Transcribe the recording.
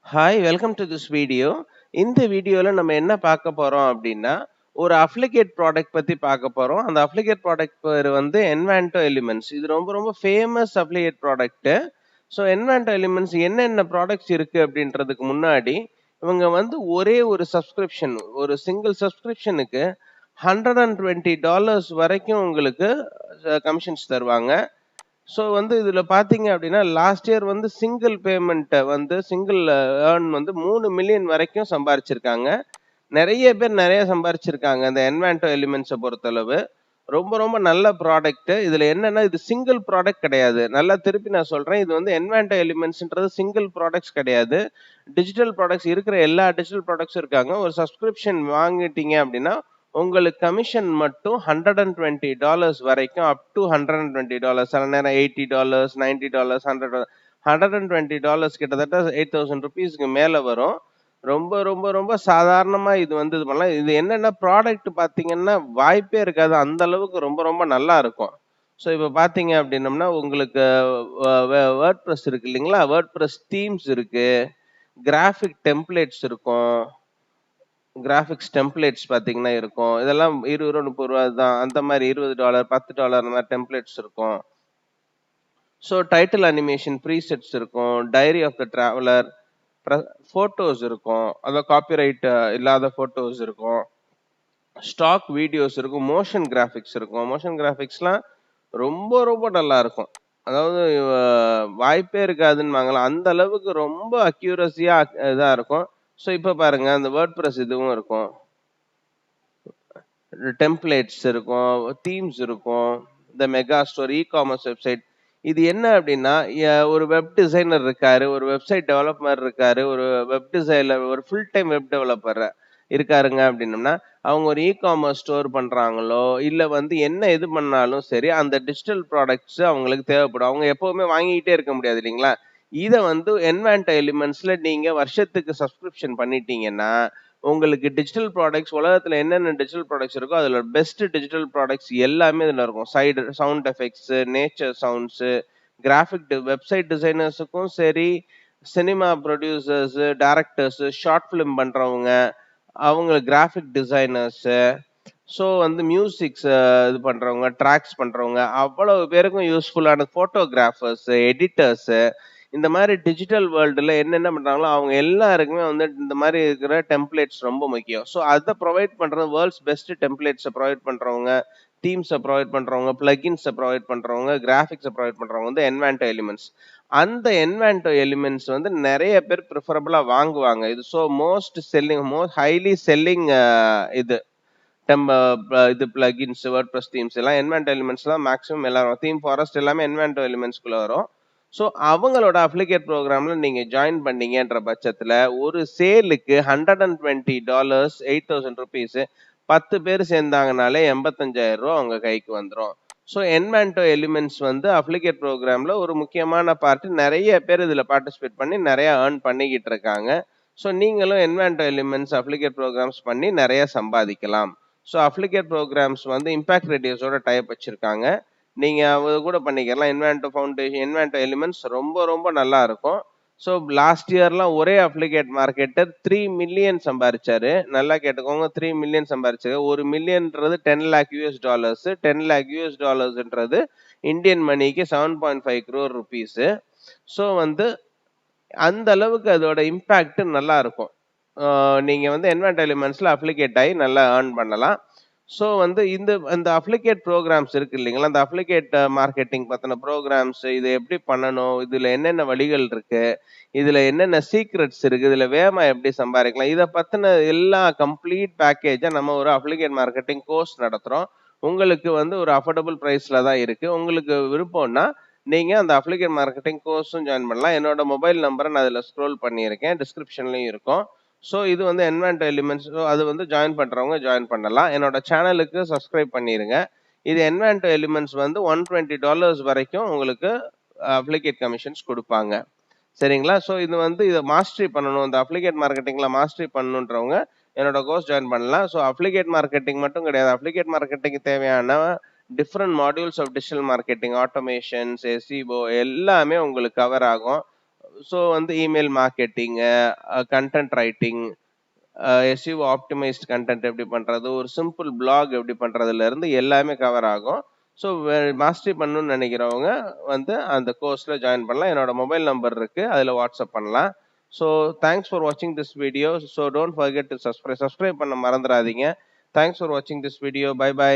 Hi, welcome to this video. இந்த வீடியோல நம்ம என்ன பார்க்க போறோம் அப்படின்னா, ஒரு அஃபிலிகேட் ப்ராடக்ட் பத்தி பார்க்க போறோம். அந்த அஃபிலிகேட் ப்ராடக்ட் பேரு வந்து என்வான்டோ எலிமெண்ட்ஸ். இது ரொம்ப ரொம்ப ஃபேமஸ் அஃபிலிகேட் ப்ராடக்ட். ஸோ என்வான்டோ எலிமெண்ட்ஸ் என்னென்ன ப்ராடக்ட்ஸ் இருக்கு அப்படின்றதுக்கு முன்னாடி, இவங்க வந்து ஒரே ஒரு சப்ஸ்கிரிப்ஷன், ஒரு சிங்கிள் சப்ஸ்கிரிப்ஷனுக்கு $120 வரைக்கும் உங்களுக்கு கமிஷன்ஸ் தருவாங்க. ஸோ வந்து இதுல பார்த்தீங்க அப்படின்னா, லாஸ்ட் இயர் வந்து சிங்கிள் பேமெண்ட்ட வந்து சிங்கிள் ஏர்ன் வந்து 3 மில்லியன் வரைக்கும் சம்பாரிச்சிருக்காங்க. நெறைய பேர் நெறைய சம்பாரிச்சிருக்காங்க. இந்த என்வான்டோ எலிமெண்ட்ஸ பொறுத்தளவு. ரொம்ப ரொம்ப நல்ல ப்ராடக்ட். இதுல என்னன்னா, இது சிங்கிள் ப்ராடக்ட் கிடையாது. நல்லா திருப்பி நான் சொல்றேன். இது வந்து என்வான்டோ எலிமெண்ட்ஸ்ன்றது சிங்கிள் ப்ராடக்ட்ஸ் கிடையாது. டிஜிட்டல் ப்ராடக்ட்ஸ் இருக்கிற எல்லா டிஜிட்டல் ப்ராடக்ட்ஸும் இருக்காங்க. ஒரு சப்ஸ்கிரிப்ஷன் வாங்கிட்டீங்க அப்படின்னா, உங்களுக்கு கமிஷன் மட்டும் $120 வரைக்கும் அப் டூ $120 சில நேரம் $80, $90, $120 கிட்டத்தட்ட ₹8,000க்கு மேல வரும். ரொம்ப ரொம்ப ரொம்ப சாதாரணமா இது வந்து இது பண்ணலாம். இது என்னன்னா ப்ராடக்ட் பார்த்தீங்கன்னா, வாய்ப்பே இருக்காது. அந்த அளவுக்கு ரொம்ப ரொம்ப நல்லா இருக்கும். ஸோ இப்ப பார்த்தீங்க அப்படின்னம்னா, உங்களுக்கு வேர்ட்பிரஸ் இருக்கு இல்லைங்களா? வேர்ட்பிரஸ் தீம்ஸ் இருக்கு. கிராஃபிக் டெம்ப்ளேட்ஸ் இருக்கும். கிராபிக்ஸ் டெம்ப்ளேட்ஸ் பார்த்தீங்கன்னா இருக்கும். இதெல்லாம் ரூ. 20, ரூ. 30 தான். அந்த மாரி $20, $10 அந்த மாரி டெம்ப்ளேட்ஸ் இருக்கும். ஸோ டைட்டில் அனிமேஷன் ப்ரீசெட்ஸ் இருக்கும். டைரி ஆஃப் த டிராவலர், பிர ஃபோட்டோஸ் இருக்கும். அதான் காப்பிரைட் இல்லாத ஃபோட்டோஸ் இருக்கும். ஸ்டாக் வீடியோஸ் இருக்கும். மோஷன் கிராபிக்ஸ் இருக்கும். மோஷன் கிராபிக்ஸ்லாம் ரொம்ப ரொம்ப நல்லா இருக்கும். அதாவது வாய்ப்பே இருக்காதுன்னுவாங்கல்ல. அந்த அளவுக்கு ரொம்ப அக்யூரஸியா இதா இருக்கும். ஸோ இப்ப பாருங்க அந்த வேர்ட்பிரஸ் இதுவும் இருக்கும். டெம்ப்ளேட்ஸ் இருக்கும், தீம்ஸ் இருக்கும், இந்த மெகா ஸ்டோர், காமர்ஸ் வெப்சைட். இது என்ன அப்படின்னா, ஒரு வெப் டிசைனர் இருக்காரு, ஒரு வெப்சைட் டெவலப்பர் இருக்காரு, ஒரு வெப் டிசைனர், ஒரு ஃபுல் டைம் வெப் டெவலப்பர் இருக்காருங்க அப்படின்னம்னா, அவங்க ஒரு காமர்ஸ் ஸ்டோர் பண்றாங்களோ, இல்ல வந்து என்ன இது பண்ணாலும் சரி, அந்த டிஜிட்டல் ப்ராடக்ட்ஸ் அவங்களுக்கு தேவைப்படும். அவங்க எப்பவுமே வாங்கிக்கிட்டே இருக்க முடியாது இல்லைங்களா? இத வந்து என்வான்டோ எலிமெண்ட்ஸ்ல நீங்க வருஷத்துக்கு சப்ஸ்கிரிப்ஷன் பண்ணிட்டீங்கன்னா, உங்களுக்கு டிஜிட்டல் ப்ராடக்ட்ஸ் உலகத்துல என்னென்ன டிஜிட்டல் ப்ராடக்ட்ஸ் இருக்கோ, அதுல பெஸ்ட் டிஜிட்டல் ப்ராடக்ட்ஸ் எல்லாமே இதுல இருக்கும். Sound effects, nature sounds, website டிசைனர்ஸுக்கும் சரி, cinema producers, directors, short film பண்றவங்க, அவங்க கிராஃபிக் டிசைனர்ஸ், ஸோ வந்து மியூசிக்ஸ் இது பண்றவங்க, ட்ராக்ஸ் பண்றவங்க, அவ்வளவு பேருக்கும் யூஸ்ஃபுல்லான ஃபோட்டோகிராஃபர்ஸ், எடிட்டர்ஸ், இந்த மாரி டிஜிட்டல் வேர்ல்டுல என்னென்ன பண்றாங்களோ, அவங்க எல்லாருக்குமே வந்து இந்த மாரி இருக்கிற டெம்ப்ளேட்ஸ் ரொம்ப முக்கியம். ஸோ அத ப்ரொவைட் பண்றது வேர்ல்ட்ஸ் பெஸ்ட் டெம்ப்ளேட்ஸ ப்ரொவைட் பண்றவங்க, தீம்ஸ ப்ரொவைட் பண்றவங்க, பிளக்கின்ஸ ப்ரொவைட் பண்றவங்க, கிராபிக்ஸ ப்ரொவைட் பண்றவங்க வந்து என்வான்டோ எலிமெண்ட்ஸ். அந்த என்வான்டோ எலிமெண்ட்ஸ் வந்து நெறைய பேர் பிரிஃபரபிளா வாங்குவாங்க. இது மோஸ்ட் செல்லிங், ஹைலி செல்லிங் இது டெம்ப இது பிளகின்ஸ், வேர்ட்பிரஸ் தீம்ஸ் எல்லாம் என்வான்டோ எலிமெண்ட்ஸ் தான் மேக்ஸிமம் எல்லாரும். தீம் ஃபாரஸ்ட் எல்லாமே என்வான்டோ எலிமெண்ட்ஸ்குள்ள வரும். ஸோ அவங்களோட அஃபிலிகேட் ப்ரோக்ராம்ல நீங்க ஜாயின் பண்ணீங்கன்ற பட்சத்துல ஒரு சேலுக்கு $120, ₹8,000 10 பேர் சேர்ந்தாங்கனாலே ரூ. 85,000 அவங்க கைக்கு வந்துரும். ஸோ என்வான்டோ எலிமெண்ட்ஸ் வந்து அஃபிலிகேட் ப்ரோக்ராம்ல ஒரு முக்கியமான பார்ட். நெறைய பேர் இதுல பார்ட்டிசிபேட் பண்ணி நெறைய ஏர்ன் பண்ணிக்கிட்டு இருக்காங்க. ஸோ நீங்களும் என்வான்டோ எலிமெண்ட்ஸ் அஃபிலிகேட் ப்ரோக்ராம்ஸ் பண்ணி நெறைய சம்பாதிக்கலாம். ஸோ அஃபிலிகேட் ப்ரோக்ராம்ஸ் வந்து இம்பாக்ட் ரேடியோஸோட டைப் வச்சிருக்காங்க. நீங்க அது கூட பண்ணிக்கலாம். இன்வான்டோ ஃபவுண்டேஷன், இன்வான்டோ எலிமெண்ட்ஸ் ரொம்ப ரொம்ப நல்லா இருக்கும். ஸோ லாஸ்ட் இயர்லாம் ஒரே அஃபிலிகேட் மார்க்கெட்டர் 3 மில்லியன் சம்பாரிச்சாரு. நல்லா கேட்டுக்கோங்க, 3 மில்லியன் சம்பாரிச்சாரு. 1 மில்லியன்ன்றது $10,00,000. $10,00,000ன்றது இந்தியன் மணிக்கு 7.5 crore rupees. ஸோ வந்து அந்த அளவுக்கு அதோட இம்பாக்ட் நல்லா இருக்கும். நீங்க வந்து என்வான்டோ எலிமெண்ட்ஸ்ல அப்ளிகேட் ஆகி நல்லா ஏர்ன் பண்ணலாம். ஸோ வந்து இந்த அப்ளிகேட் ப்ரோக்ராம்ஸ் இருக்கு இல்லைங்களா? அந்த அப்ளிகேட் மார்க்கெட்டிங் பத்தின ப்ரோக்ராம்ஸ், இத எப்படி பண்ணணும்? இதுல என்னென்ன வழிகள் இருக்கு? இதுல என்னென்ன சீக்ரெட்ஸ் இருக்கு? இதுல வேகமா எப்படி சம்பாதிக்கலாம்? இத பத்தின எல்லா கம்ப்ளீட் பேக்கேஜ நம்ம ஒரு அப்ளிகேட் மார்க்கெட்டிங் கோர்ஸ் நடத்துறோம். உங்களுக்கு வந்து ஒரு அஃபோர்டபுள் பிரைஸ்ல தான் இருக்கு. உங்களுக்கு விருப்பம்னா நீங்க அந்த அப்ளிகேட் மார்க்கெட்டிங் கோர்ஸும் ஜாயின் பண்ணலாம். என்னோட மொபைல் நம்பர நான் அதுல ஸ்க்ரோல் பண்ணியிருக்கேன். டிஸ்கிரிப்ஷன்லயும் இருக்கும். ஸோ இது வந்து என்வான்டோ எலிமெண்ட்ஸ், அது வந்து ஜாயின் பண்றவங்க ஜாயின் பண்ணலாம். என்னோட சேனலுக்கு சப்ஸ்கிரைப் பண்ணிருங்க. இது என்வான்டோ எலிமெண்ட்ஸ் வந்து $120 வரைக்கும் உங்களுக்கு அப்ளிகேட் கமிஷன்ஸ் குடுப்பாங்க. சரிங்களா? ஸோ இது வந்து இத மாஸ்டரி பண்ணணும். இந்த அப்ளிகேட் மார்க்கெட்டிங்ல மாஸ்டரி பண்ணணுன்றவங்க என்னோட கோர்ஸ் ஜாயின் பண்ணலாம். ஸோ அப்ளிகேட் மார்க்கெட்டிங் மட்டும் கிடையாது. அப்ளிகேட் மார்க்கெட்டிங்க்கு தேவையான different modules of digital marketing, automations, SEO எல்லாமே உங்களுக்கு கவர் ஆகும். ஸோ வந்து email marketing, content writing, SEO optimized content எப்படி பண்றது, ஒரு சிம்பிள் பிளாக் எப்படி பண்றதுல இருந்து எல்லாமே கவர் ஆகும். ஸோ மாஸ்டரி பண்ணணும்னு நினைக்கிறவங்க வந்து அந்த கோர்ஸ்ல ஜாயின் பண்ணலாம். என்னோட மொபைல் நம்பர் இருக்கு, அதில் வாட்ஸ்அப் பண்ணலாம். ஸோ தேங்க்ஸ் ஃபார் வாட்சிங் this video. So don't forget to subscribe பண்ண மறந்துடாதீங்க. தேங்க்ஸ் ஃபார் வாட்சிங் திஸ் வீடியோ. Bye by.